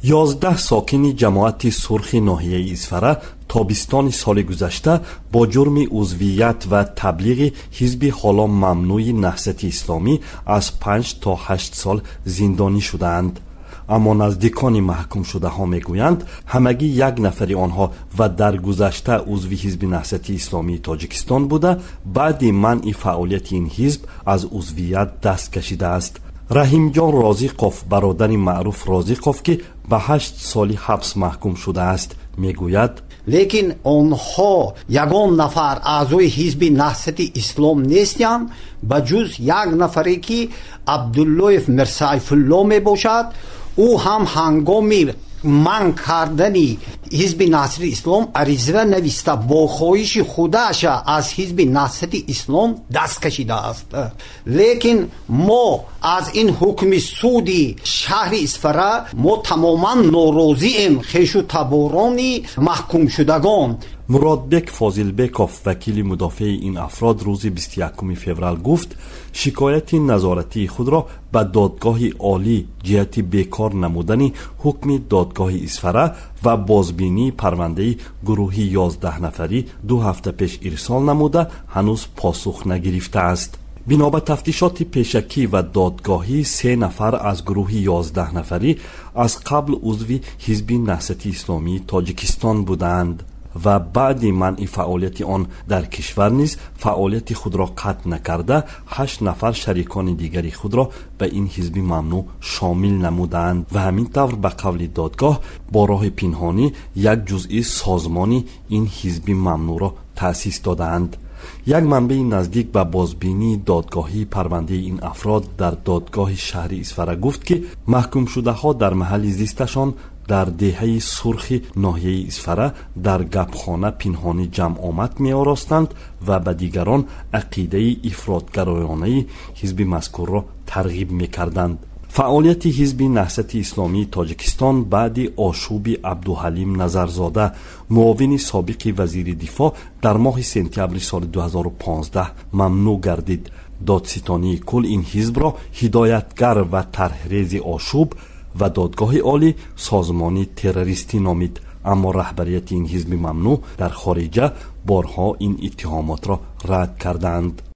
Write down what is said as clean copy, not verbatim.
11 ساکن جماعت سرخ ناحیه اسفره تابستان سال گذشته با جرم عضویت و تبلیغ حزب حالا ممنوع نهضت اسلامی از 5 تا 8 سال زندانی شدند. اما نزدیکان محکوم شده ها میگویند همگی یک نفری آنها و در گذشته عضو حزب نهضت اسلامی تاجیکستان بوده بعد منع فعالیت این حزب از عضویت دست کشیده است. رحیم جان رازیقوف برادر معروف رازیقوف که به 8 سال حبس محکوم شده است میگوید لیکن آنها یگان نفر اعضای حزب نهضت اسلام نیستند بجز یک نفری که عبدالله مرسیف الله می باشد. او هم هنگامی من کردنی حزب نهضت اسلام عریضه نویسته با خواهش خودش از حزب نهضت اسلام دست کشیده است. لیکن ما از این حکم سودی شهر اسفره ما تماما ناراضیم. خویش و تبارانی محکوم شدگان. مرادبک فاضلبکوف وکیل مدافع این افراد روز 21 فوریه گفت شکایت نظارتی خود را به دادگاه عالی جهت بیکار نمودن حکم دادگاه اسفره و بازبینی پرونده گروهی 11 نفری 2 هفته پیش ارسال نموده هنوز پاسخ نگرفته است. بنا به تفتیشات پیشکی و دادگاهی 3 نفر از گروه 11 نفری از قبل عضو حزب نهضت اسلامی تاجیکستان بودند و بعد منع فعالیت آن در کشور نیز فعالیت خود را قطع نکرده 8 نفر شریکان دیگری خود را به این حزب ممنوع شامل نمودند و همین طور به قول دادگاه با راه پنهانی یک جزئی سازمانی این حزب ممنوع را تأسیس دادند. یک منبع نزدیک به بازبینی دادگاهی پرونده این افراد در دادگاه شهر اسفره گفت که محکوم شده ها در محل زیستشان در دهه سرخ ناحیه اسفره در گپخانه پنهانی جمع آمد می آراستند و به دیگران عقیده افراطگرایانه حزب مذکور را ترغیب می کردند. فعالیت حزب نهضت اسلامی تاجیکستان بعد آشوب عبدالحلیم نظرزاده معاون سابق وزیر دفاع در ماه سپتامبر سال 2015 ممنوع گردید. دادستانی کل این حزب را هدایتگر و طرحریز آشوب و دادگاه عالی سازمانی تروریستی نامید. اما رهبریت این حزب ممنوع در خارجه بارها این اتهامات را رد کردند.